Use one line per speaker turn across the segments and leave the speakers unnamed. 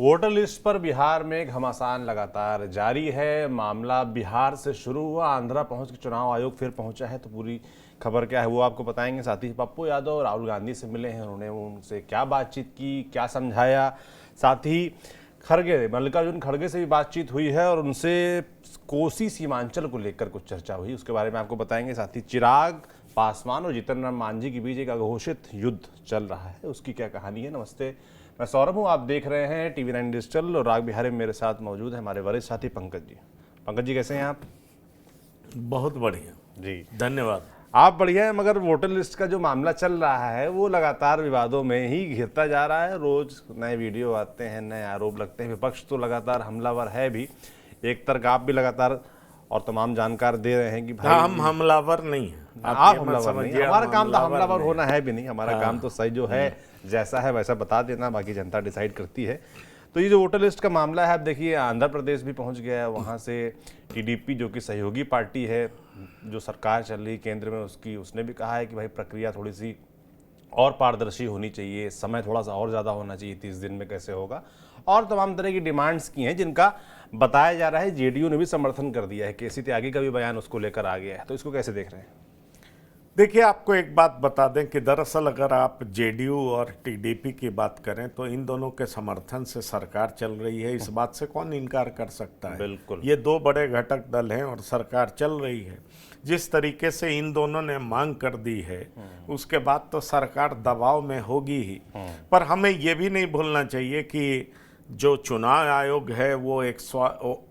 Voter list पर बिहार में घमासान लगातार जारी है। मामला बिहार से शुरू हुआ, आंध्रा पहुंच के चुनाव आयोग फिर पहुंचा है। तो पूरी खबर क्या है वो आपको बताएंगे। साथ ही पप्पू यादव और राहुल गांधी से मिले हैं, उन्होंने उनसे क्या बातचीत की, क्या समझाया। साथ ही मल्लिकार्जुन खड़गे से भी बातचीत हुई है और उनसे कोसी सीमांचल को लेकर कुछ चर्चा हुई, उसके बारे में आपको बताएंगे। साथ ही चिराग पासवान और जीतन राम मांझी के बीच एक अघोषित युद्ध चल रहा है, उसकी क्या कहानी है। नमस्ते, मैं सौरभ हूँ, आप देख रहे हैं TV9 डिजिटल और राग बिहारी में मेरे साथ मौजूद है हमारे वरिष्ठ साथी पंकज जी। पंकज जी कैसे हैं आप?
बहुत बढ़िया
जी,
धन्यवाद।
आप बढ़िया हैं, मगर वोटर लिस्ट का जो मामला चल रहा है वो लगातार विवादों में ही घिरता जा रहा है। रोज नए वीडियो आते हैं, नए आरोप लगते हैं। विपक्ष तो लगातार हमलावर है भी, एक तर्क आप भी लगातार और तमाम जानकार दे रहे हैं कि भाई
हम हमलावर नहीं हैं।
आप हमलावर नहीं, हमारा काम तो हमलावर होना है भी नहीं। हमारा काम तो सही जो है जैसा है वैसा बता देना, बाकी जनता डिसाइड करती है। तो ये जो वोटर लिस्ट का मामला है, आप देखिए आंध्र प्रदेश भी पहुंच गया है। वहाँ से TDP जो कि सहयोगी पार्टी है, जो सरकार चल रही केंद्र में उसने भी कहा है कि भाई प्रक्रिया थोड़ी सी और पारदर्शी होनी चाहिए, समय थोड़ा सा और ज़्यादा होना चाहिए, 30 दिन में कैसे होगा, और तमाम तरह की डिमांड्स की हैं जिनका बताया जा रहा है। JDU ने भी समर्थन कर दिया है, KC त्यागी का भी बयान उसको लेकर आ गया है। तो इसको कैसे देख रहे हैं?
देखिए, आपको एक बात बता दें कि दरअसल अगर आप JDU और TDP की बात करें तो इन दोनों के समर्थन से सरकार चल रही है, इस बात से कौन इनकार कर सकता है।
बिल्कुल,
ये दो बड़े घटक दल हैं और सरकार चल रही है। जिस तरीके से इन दोनों ने मांग कर दी है उसके बाद तो सरकार दबाव में होगी ही। पर हमें ये भी नहीं भूलना चाहिए कि जो चुनाव आयोग है वो एक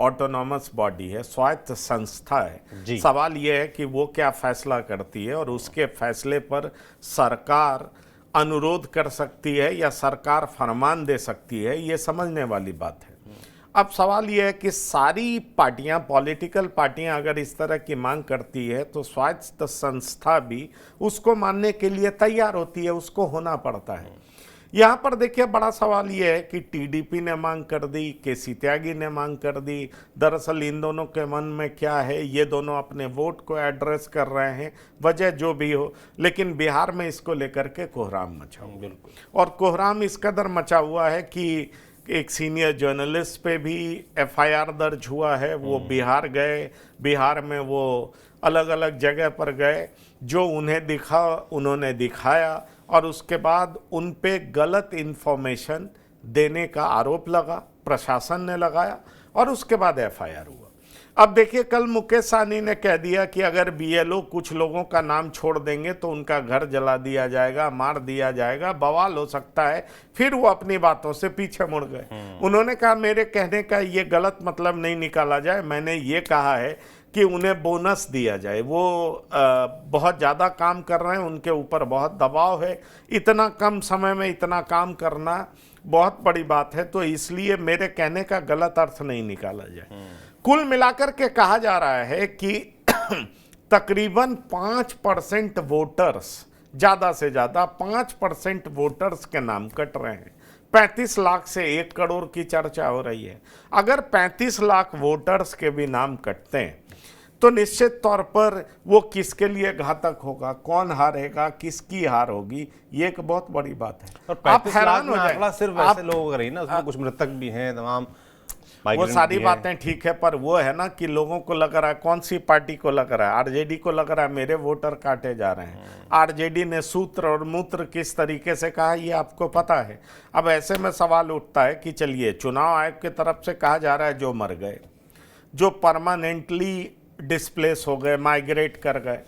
ऑटोनॉमस बॉडी है, स्वायत्त संस्था है। सवाल ये है कि वो क्या फैसला करती है और उसके फैसले पर सरकार अनुरोध कर सकती है या सरकार फरमान दे सकती है, ये समझने वाली बात है। अब सवाल ये है कि सारी पार्टियां, पॉलिटिकल पार्टियां अगर इस तरह की मांग करती है तो स्वायत्त संस्था भी उसको मानने के लिए तैयार होती है, उसको होना पड़ता है। यहाँ पर देखिए बड़ा सवाल ये है कि TDP ने मांग कर दी, KC त्यागी ने मांग कर दी। दरअसल इन दोनों के मन में क्या है, ये दोनों अपने वोट को एड्रेस कर रहे हैं, वजह जो भी हो, लेकिन बिहार में इसको लेकर के कोहराम मचा हुआ।
बिल्कुल,
और कोहराम इस कदर मचा हुआ है कि एक सीनियर जर्नलिस्ट पे भी FIR दर्ज हुआ है। वो बिहार गए, बिहार में वो अलग अलग जगह पर गए, जो उन्हें दिखा उन्होंने दिखाया और उसके बाद उन पे गलत इन्फॉर्मेशन देने का आरोप लगा, प्रशासन ने लगाया और उसके बाद FIR हुआ। अब देखिए, कल मुकेश सहनी ने कह दिया कि अगर BLO कुछ लोगों का नाम छोड़ देंगे तो उनका घर जला दिया जाएगा, मार दिया जाएगा, बवाल हो सकता है। फिर वो अपनी बातों से पीछे मुड़ गए। उन्होंने कहा मेरे कहने का ये गलत मतलब नहीं निकाला जाए, मैंने ये कहा है कि उन्हें बोनस दिया जाए। वो बहुत ज़्यादा काम कर रहे हैं, उनके ऊपर बहुत दबाव है, इतना कम समय में इतना काम करना बहुत बड़ी बात है, तो इसलिए मेरे कहने का गलत अर्थ नहीं निकाला जाए। कुल मिलाकर के कहा जा रहा है कि तकरीबन 5% वोटर्स, ज़्यादा से ज़्यादा 5% वोटर्स के नाम कट रहे हैं। 35 लाख से 1 करोड़ की चर्चा हो रही है। अगर 35 लाख वोटर्स के भी नाम कटते हैं तो निश्चित तौर पर वो किसके लिए घातक होगा, कौन हारेगा, किसकी हार होगी, ये एक बहुत बड़ी बात है।
और 35 लाख में आंकड़ा सिर्फ वैसे लोगों का रही ना, उसमें कुछ मृतक भी हैं, तमाम
वो सारी बातें ठीक है, पर वो है ना कि लोगों को लग रहा है, कौन सी पार्टी को लग रहा है, RJD को लग रहा है मेरे वोटर काटे जा रहे हैं। RJD ने सूत्र और मूत्र किस तरीके से कहा ये आपको पता है। अब ऐसे में सवाल उठता है कि चलिए, चुनाव आयोग की तरफ से कहा जा रहा है जो मर गए, जो परमानेंटली डिस्प्लेस हो गए, माइग्रेट कर गए,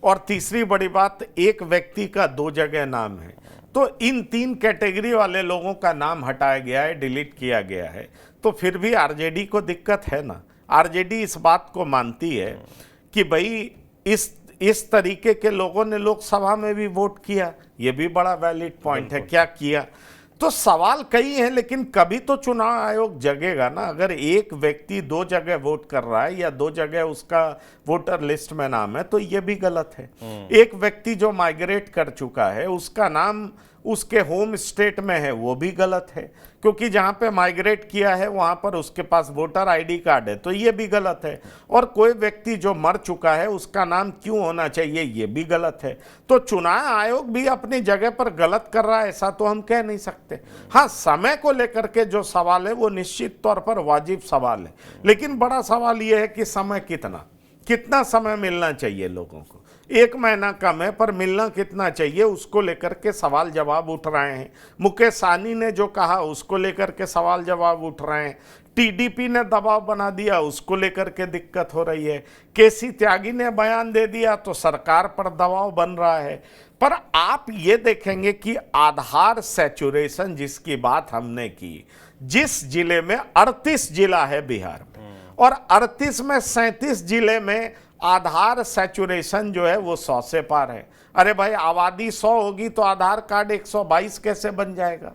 और तीसरी बड़ी बात, एक व्यक्ति का 2 जगह नाम है, तो इन 3 कैटेगरी वाले लोगों का नाम हटाया गया है, डिलीट किया गया है। तो फिर भी RJD को दिक्कत है ना। RJD इस बात को मानती है कि भाई इस तरीके के लोगों ने लोकसभा में भी वोट किया, ये भी बड़ा वैलिड पॉइंट है, क्या किया। तो सवाल कई हैं, लेकिन कभी तो चुनाव आयोग जगेगा ना। अगर एक व्यक्ति 2 जगह वोट कर रहा है या 2 जगह उसका वोटर लिस्ट में नाम है तो ये भी गलत है। एक व्यक्ति जो माइग्रेट कर चुका है उसका नाम उसके होम स्टेट में है वो भी गलत है, क्योंकि जहां पे माइग्रेट किया है वहां पर उसके पास वोटर आईडी कार्ड है, तो ये भी गलत है। और कोई व्यक्ति जो मर चुका है उसका नाम क्यों होना चाहिए, ये भी गलत है। तो चुनाव आयोग भी अपनी जगह पर गलत कर रहा है, ऐसा तो हम कह नहीं सकते। हाँ, समय को लेकर के जो सवाल है वो निश्चित तौर पर वाजिब सवाल है, लेकिन बड़ा सवाल ये है कि समय कितना समय मिलना चाहिए लोगों को। 1 महीना कम है, पर मिलना कितना चाहिए उसको लेकर के सवाल जवाब उठ रहे हैं। मुकेश सहनी ने जो कहा उसको लेकर के सवाल जवाब उठ रहे हैं। टीडीपी ने दबाव बना दिया, उसको लेकर के दिक्कत हो रही है। केसी त्यागी ने बयान दे दिया तो सरकार पर दबाव बन रहा है। पर आप ये देखेंगे कि आधार सैचुरेशन जिसकी बात हमने की, जिस जिले में 38 जिला है बिहार में, और 38 में 37 जिले में आधार सैचुरेशन जो है वो 100 से पार है। अरे भाई, आबादी 100 होगी तो आधार कार्ड 122 कैसे बन जाएगा?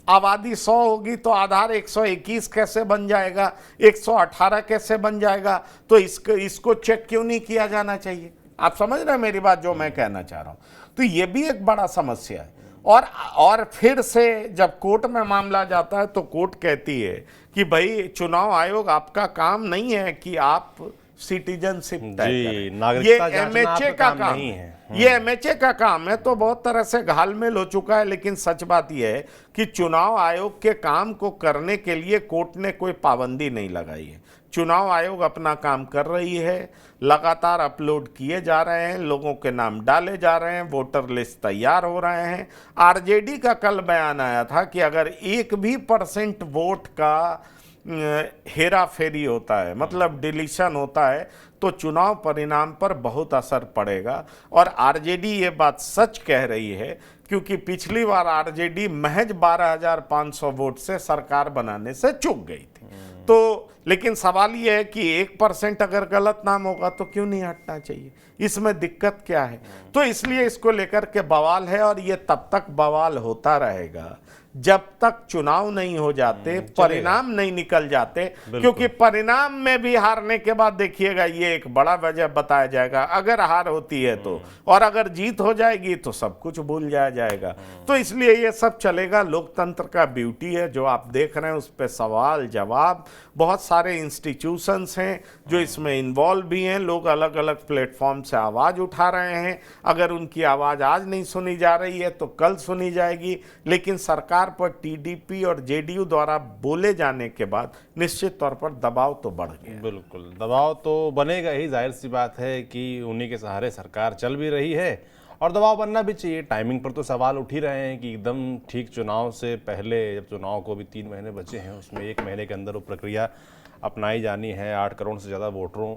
आबादी 100 होगी तो आधार 121 कैसे बन जाएगा? 118 कैसे बन जाएगा? तो इसको चेक क्यों नहीं किया जाना चाहिए? आप समझ रहे हैं मेरी बात, जो मैं कहना चाह रहा हूं। तो ये भी एक बड़ा समस्या है। और फिर से जब कोर्ट में मामला जाता है तो कोर्ट कहती है कि भाई चुनाव आयोग आपका काम नहीं है कि आप सिटीजनशिप तय करें, ये एमएचए का काम नहीं है। ये एमएचए का काम है। तो बहुत तरह से घालमेल हो चुका है। लेकिन सच बात यह है कि चुनाव आयोग के काम को करने के लिए कोर्ट ने कोई पाबंदी नहीं लगाई है। चुनाव आयोग अपना काम कर रही है, लगातार अपलोड किए जा रहे हैं, लोगों के नाम डाले जा रहे हैं, वोटर लिस्ट तैयार हो रहे हैं। आरजेडी का कल बयान आया था कि अगर 1% वोट का हेरा फेरी होता है, मतलब डिलीशन होता है, तो चुनाव परिणाम पर बहुत असर पड़ेगा। और आरजेडी ये बात सच कह रही है, क्योंकि पिछली बार आरजेडी महज 12,500 वोट से सरकार बनाने से चूक गई थी। तो लेकिन सवाल यह है कि 1% अगर गलत नाम होगा तो क्यों नहीं हटना चाहिए? इसमें दिक्कत क्या है? तो इसलिए इसको लेकर के बवाल है, और ये तब तक बवाल होता रहेगा जब तक चुनाव नहीं हो जाते, परिणाम नहीं निकल जाते। क्योंकि परिणाम में भी हारने के बाद देखिएगा, ये एक बड़ा वजह बताया जाएगा अगर हार होती है तो, और अगर जीत हो जाएगी तो सब कुछ भूल जाया जाएगा। तो इसलिए ये सब चलेगा। लोकतंत्र का ब्यूटी है जो आप देख रहे हैं, उस पर सवाल जवाब, बहुत सारे इंस्टीट्यूशंस हैं जो इसमें इन्वॉल्व भी हैं। लोग अलग अलग प्लेटफॉर्म से आवाज उठा रहे हैं। अगर उनकी आवाज आज नहीं सुनी जा रही है तो कल सुनी जाएगी। लेकिन सरकार पर टीडीपी और जेडीयू द्वारा बोले जाने के बाद निश्चित तौर पर दबाव तो बढ़ गया।
बिल्कुल, दबाव तो बनेगा ही। जाहिर सी बात है कि उन्हीं के सहारे सरकार चल भी रही है, और दबाव बनना भी चाहिए। टाइमिंग पर तो सवाल उठ ही रहे हैं कि एकदम ठीक चुनाव से पहले, जब चुनाव को भी 3 महीने बचे हैं, उसमें 1 महीने के अंदर वो प्रक्रिया अपनाई जानी है। 8 करोड़ से ज़्यादा वोटरों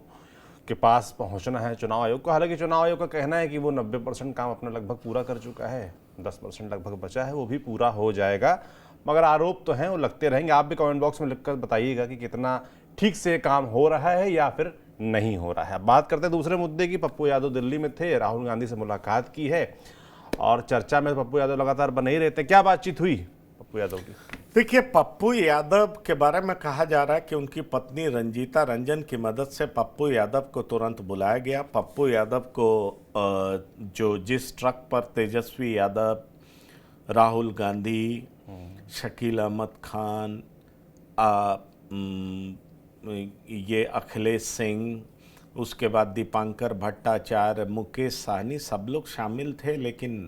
के पास पहुंचना है चुनाव आयोग को। हालांकि चुनाव आयोग का कहना है कि वो 90% काम अपना लगभग पूरा कर चुका है, 10% लगभग बचा है, वो भी पूरा हो जाएगा। मगर आरोप तो हैं, वो लगते रहेंगे। आप भी कमेंट बॉक्स में लिखकर बताइएगा कि कितना ठीक से काम हो रहा है या फिर नहीं हो रहा है। बात करते हैं दूसरे मुद्दे की। पप्पू यादव दिल्ली में थे, राहुल गांधी से मुलाकात की है, और चर्चा में पप्पू यादव लगातार बने ही रहते हैं। क्या बातचीत हुई पप्पू यादव की?
देखिए, पप्पू यादव के बारे में कहा जा रहा है कि उनकी पत्नी रंजीता रंजन की मदद से पप्पू यादव को तुरंत बुलाया गया। पप्पू यादव को जो जिस ट्रक पर तेजस्वी यादव, राहुल गांधी, शकील अहमद खान, ये अखिलेश सिंह, उसके बाद दीपांकर भट्टाचार्य, मुकेश सहनी, सब लोग शामिल थे, लेकिन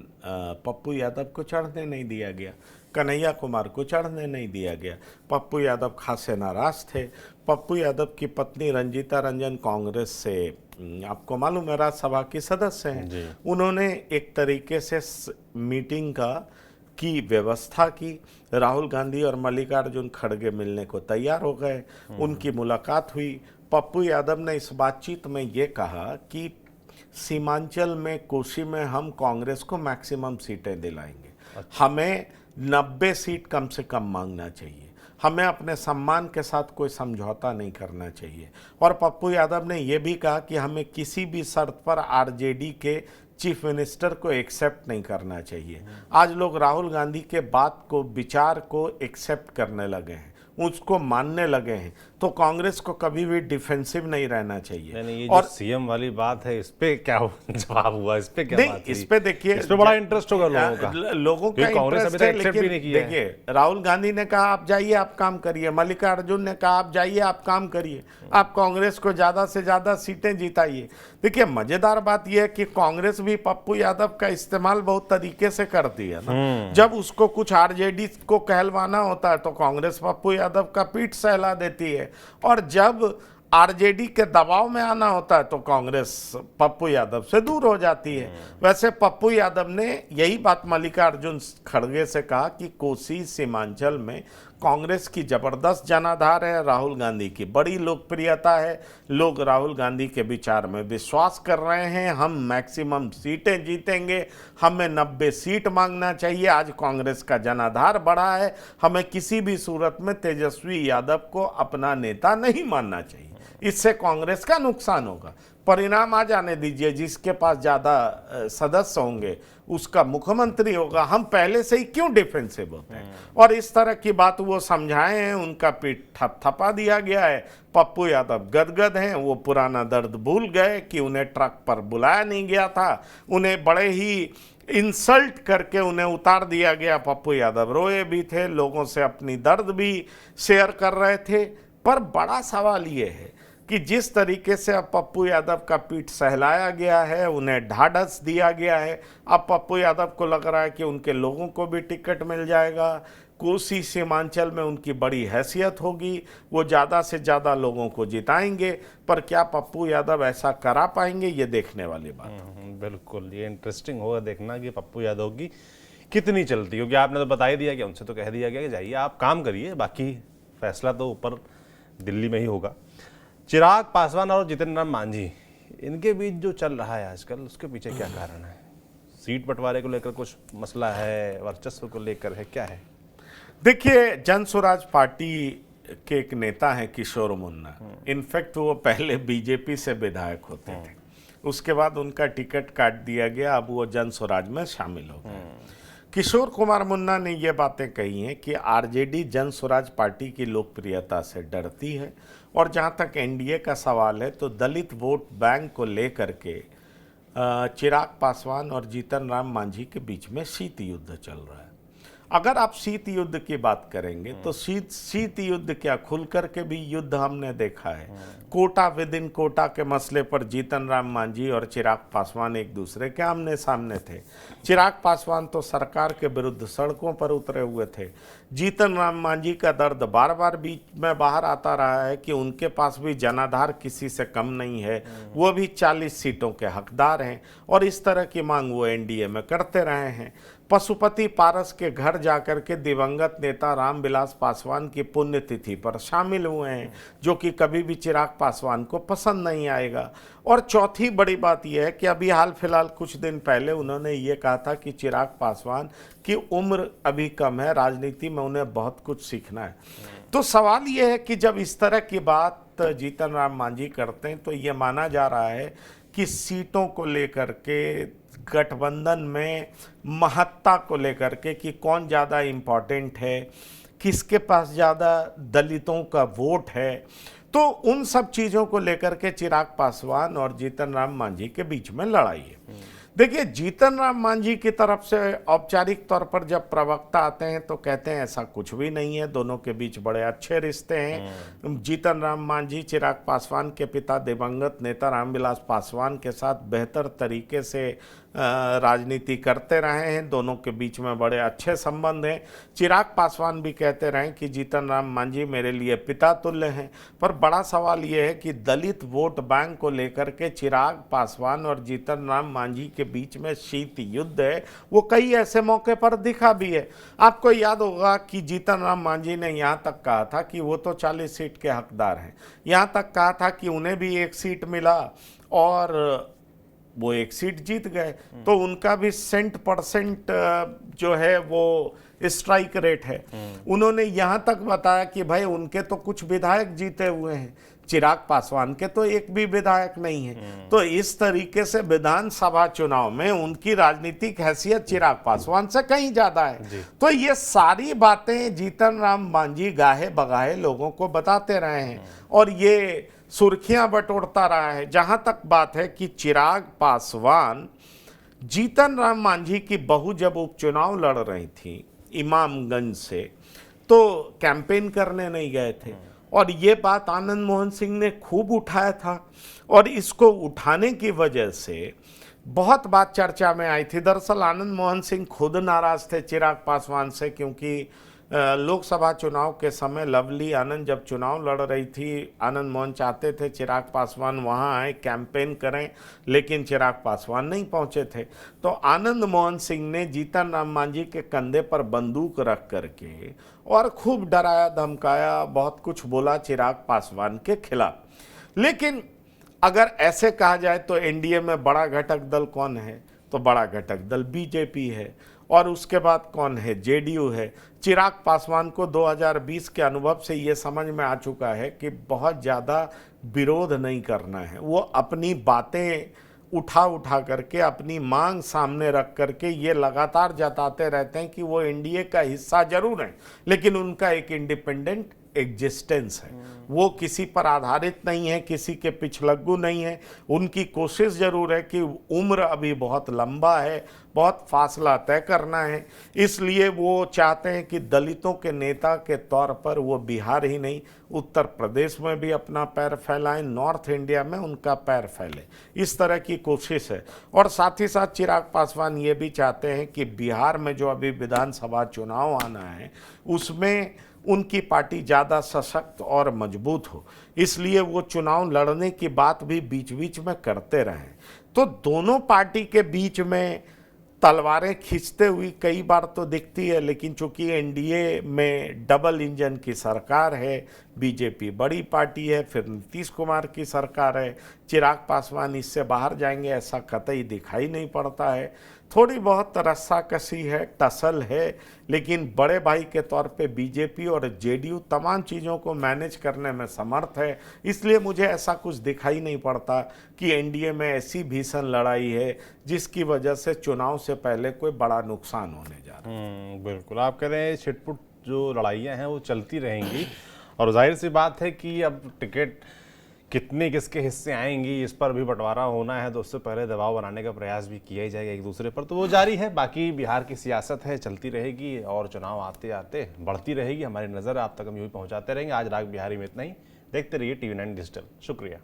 पप्पू यादव को चढ़ने नहीं दिया गया, कन्हैया कुमार को चढ़ने नहीं दिया गया। पप्पू यादव खासे नाराज थे। पप्पू यादव की पत्नी रंजीता रंजन कांग्रेस से, आपको मालूम है, राज्यसभा की सदस्य हैं। उन्होंने एक तरीके से मीटिंग की व्यवस्था की। राहुल गांधी और मल्लिकार्जुन खड़गे मिलने को तैयार हो गए, उनकी मुलाकात हुई। पप्पू यादव ने इस बातचीत में ये कहा कि सीमांचल में, कोशी में हम कांग्रेस को मैक्सिमम सीटें दिलाएंगे। हमें 90 सीट कम से कम मांगना चाहिए, हमें अपने सम्मान के साथ कोई समझौता नहीं करना चाहिए। और पप्पू यादव ने यह भी कहा कि हमें किसी भी शर्त पर आरजेडी के चीफ मिनिस्टर को एक्सेप्ट नहीं करना चाहिए। आज लोग राहुल गांधी के बात को, विचार को एक्सेप्ट करने लगे हैं, उसको मानने लगे हैं। तो कांग्रेस को कभी भी डिफेंसिव नहीं रहना चाहिए।
नहीं, ये जो सीएम वाली बात है, इस पे क्या जवाब हुआ, इस पे क्या
नहीं,
बात हुई?
इस पे देखिए,
इस पे बड़ा इंटरेस्ट होगा लोगों का,
कांग्रेस
इंटरेस्ट है, लेकिन
देखिए राहुल गांधी ने कहा आप जाइए आप काम करिए, मल्लिकार्जुन ने कहा आप जाइए आप काम करिए, आप कांग्रेस को ज्यादा से ज्यादा सीटें जिताइए। देखिए मजेदार बात यह है कि कांग्रेस भी पप्पू यादव का इस्तेमाल बहुत तरीके से करती है ना। जब उसको कुछ आरजेडी को कहलवाना होता है तो कांग्रेस पप्पू यादव का पीठ सहला देती है, और जब आरजेडी के दबाव में आना होता है तो कांग्रेस पप्पू यादव से दूर हो जाती है। वैसे पप्पू यादव ने यही बात मल्लिकार्जुन खड़गे से कहा कि कोसी सीमांचल में कांग्रेस की जबरदस्त जनाधार है, राहुल गांधी की बड़ी लोकप्रियता है, लोग राहुल गांधी के विचार में विश्वास कर रहे हैं, हम मैक्सिमम सीटें जीतेंगे, हमें 90 सीट मांगना चाहिए। आज कांग्रेस का जनाधार बढ़ा है, हमें किसी भी सूरत में तेजस्वी यादव को अपना नेता नहीं मानना चाहिए, इससे कांग्रेस का नुकसान होगा। परिणाम आ जाने दीजिए, जिसके पास ज्यादा सदस्य होंगे उसका मुख्यमंत्री होगा, हम पहले से ही क्यों डिफेंसिव होते हैं। और इस तरह की बात वो समझाए हैं, उनका पीठ थपथपा दिया गया है। पप्पू यादव गदगद हैं, वो पुराना दर्द भूल गए कि उन्हें ट्रक पर बुलाया नहीं गया था, उन्हें बड़े ही इंसल्ट करके उन्हें उतार दिया गया। पप्पू यादव रोए भी थे, लोगों से अपनी दर्द भी शेयर कर रहे थे। पर बड़ा सवाल ये है कि जिस तरीके से अब पप्पू यादव का पीठ सहलाया गया है, उन्हें ढाढ़स दिया गया है, अब पप्पू यादव को लग रहा है कि उनके लोगों को भी टिकट मिल जाएगा, कोसी सीमांचल में उनकी बड़ी हैसियत होगी, वो ज़्यादा से ज़्यादा लोगों को जिताएंगे। पर क्या पप्पू यादव ऐसा करा पाएंगे, ये देखने वाली बात है।
बिल्कुल, ये इंटरेस्टिंग होगा देखना कि पप्पू यादव की कितनी चलती, क्योंकि आपने तो बता ही दिया कि उनसे तो कह दिया गया कि जाइए आप काम करिए, बाकी फैसला तो ऊपर दिल्ली में ही होगा। चिराग पासवान और जितन राम मांझी, इनके बीच जो चल रहा है आजकल, उसके पीछे क्या कारण है? सीट बंटवारे को लेकर कुछ मसला है, वर्चस्व को लेकर है, क्या है?
देखिए, जन स्वराज पार्टी के एक नेता हैं किशोर मुन्ना, इनफैक्ट वो पहले बीजेपी से विधायक होते थे, उसके बाद उनका टिकट काट दिया गया, अब वो जन स्वराज में शामिल हो गए। किशोर कुमार मुन्ना ने ये बातें कही हैं कि आरजेडी जन स्वराज पार्टी की लोकप्रियता से डरती है, और जहाँ तक एनडीए का सवाल है तो दलित वोट बैंक को लेकर के चिराग पासवान और जीतन राम मांझी के बीच में शीत युद्ध चल रहा है। अगर आप शीत युद्ध की बात करेंगे तो शीत युद्ध क्या, खुल कर के भी युद्ध हमने देखा है। कोटा विद इन कोटा के मसले पर जीतन राम मांझी और चिराग पासवान एक दूसरे के आमने सामने थे। चिराग पासवान तो सरकार के विरुद्ध सड़कों पर उतरे हुए थे। जीतन राम मांझी का दर्द बार बार बीच में बाहर आता रहा है कि उनके पास भी जनाधार किसी से कम नहीं है, वो भी 40 सीटों के हकदार हैं, और इस तरह की मांग वो एनडीए में करते रहे हैं। पशुपति पारस के घर जाकर के दिवंगत नेता रामविलास पासवान की पुण्यतिथि पर शामिल हुए हैं, जो कि कभी भी चिराग पासवान को पसंद नहीं आएगा। और चौथी बड़ी बात यह है कि अभी हाल फिलहाल कुछ दिन पहले उन्होंने ये कहा था कि चिराग पासवान की उम्र अभी कम है, राजनीति में उन्हें बहुत कुछ सीखना है। तो सवाल ये है कि जब इस तरह की बात जीतन राम मांझी करते हैं तो ये माना जा रहा है कि सीटों को लेकर के, गठबंधन में महत्ता को लेकर के कि कौन ज़्यादा इम्पोर्टेंट है, किसके पास ज़्यादा दलितों का वोट है, तो उन सब चीज़ों को लेकर के चिराग पासवान और जीतन राम मांझी के बीच में लड़ाई है। देखिए, जीतन राम मांझी की तरफ से औपचारिक तौर पर जब प्रवक्ता आते हैं तो कहते हैं ऐसा कुछ भी नहीं है, दोनों के बीच बड़े अच्छे रिश्ते हैं। जीतन राम मांझी चिराग पासवान के पिता दिवंगत नेता रामविलास पासवान के साथ बेहतर तरीके से राजनीति करते रहे हैं, दोनों के बीच में बड़े अच्छे संबंध हैं। चिराग पासवान भी कहते रहे कि जीतन राम मांझी मेरे लिए पिता तुल्य हैं। पर बड़ा सवाल ये है कि दलित वोट बैंक को लेकर के चिराग पासवान और जीतन राम मांझी के बीच में शीत युद्ध है, वो कई ऐसे मौके पर दिखा भी है। आपको याद होगा कि जीतन राम मांझी ने यहाँ तक कहा था कि वो तो 40 सीट के हकदार हैं, यहाँ तक कहा था कि उन्हें भी 1 सीट मिला और वो 1 सीट जीत गए, तो उनका भी 100% जो है वो स्ट्राइक रेट है। उन्होंने यहाँ तक बताया कि भाई उनके तो कुछ विधायक जीते हुए हैं, चिराग पासवान के तो एक भी विधायक नहीं है। तो इस तरीके से विधानसभा चुनाव में उनकी राजनीतिक हैसियत चिराग पासवान से कहीं ज्यादा है। तो ये सारी बातें जीतन राम मांझी गाहे बगाहे लोगों को बताते रहे हैं और ये सुर्खियां बटोरता रहा है। जहां तक बात है कि चिराग पासवान जीतन राम मांझी की बहू जब उपचुनाव लड़ रही थी इमामगंज से, तो कैंपेन करने नहीं गए थे और ये बात आनंद मोहन सिंह ने खूब उठाया था और इसको उठाने की वजह से बहुत बात चर्चा में आई थी। दरअसल आनंद मोहन सिंह खुद नाराज थे चिराग पासवान से, क्योंकि लोकसभा चुनाव के समय लवली आनंद जब चुनाव लड़ रही थी, आनंद मोहन चाहते थे चिराग पासवान वहां आए कैंपेन करें, लेकिन चिराग पासवान नहीं पहुंचे थे। तो आनंद मोहन सिंह ने जीतन राम मांझी के कंधे पर बंदूक रख करके और खूब डराया धमकाया, बहुत कुछ बोला चिराग पासवान के खिलाफ। लेकिन अगर ऐसे कहा जाए तो एनडीए में बड़ा घटक दल कौन है, तो बड़ा घटक दल बीजेपी है और उसके बाद कौन है, जेडीयू है। चिराग पासवान को 2020 के अनुभव से ये समझ में आ चुका है कि बहुत ज़्यादा विरोध नहीं करना है। वो अपनी बातें उठा करके, अपनी मांग सामने रख करके ये लगातार जताते रहते हैं कि वो एनडीए का हिस्सा जरूर है, लेकिन उनका एक इंडिपेंडेंट एग्जिस्टेंस है, वो किसी पर आधारित नहीं है, किसी के पिछलग्गू नहीं है। उनकी कोशिश जरूर है कि उम्र अभी बहुत लंबा है, बहुत फासला तय करना है, इसलिए वो चाहते हैं कि दलितों के नेता के तौर पर वो बिहार ही नहीं उत्तर प्रदेश में भी अपना पैर फैलाएं, नॉर्थ इंडिया में उनका पैर फैले, इस तरह की कोशिश है। और साथ ही साथ चिराग पासवान ये भी चाहते हैं कि बिहार में जो अभी विधानसभा चुनाव आना है उसमें उनकी पार्टी ज़्यादा सशक्त और मजबूत हो, इसलिए वो चुनाव लड़ने की बात भी बीच बीच में करते रहें। तो दोनों पार्टी के बीच में तलवारें खींचते हुई कई बार तो दिखती है, लेकिन चूंकि एनडीए में डबल इंजन की सरकार है, बीजेपी बड़ी पार्टी है, फिर नीतीश कुमार की सरकार है, चिराग पासवान इससे बाहर जाएंगे ऐसा कतई दिखाई नहीं पड़ता है। थोड़ी बहुत रस्साकसी है, टसल है, लेकिन बड़े भाई के तौर पे बीजेपी और जेडीयू तमाम चीज़ों को मैनेज करने में समर्थ है, इसलिए मुझे ऐसा कुछ दिखाई नहीं पड़ता कि एनडीए में ऐसी भीषण लड़ाई है जिसकी वजह से चुनाव से पहले कोई बड़ा नुकसान होने जा रहा है।
बिल्कुल, आप कह रहे हैं छिटपुट जो लड़ाइयाँ हैं वो चलती रहेंगी और जाहिर सी बात है कि अब टिकट कितने किसके हिस्से आएंगी इस पर भी बंटवारा होना है, तो उससे पहले दबाव बनाने का प्रयास भी किया ही जाएगा एक दूसरे पर, तो वो जारी है। बाकी बिहार की सियासत है, चलती रहेगी और चुनाव आते आते बढ़ती रहेगी। हमारी नज़र आप तक हम यूँ ही पहुँचाते रहेंगे। आज राग बिहारी में इतना ही। देखते रहिए TV9 डिजिटल। शुक्रिया।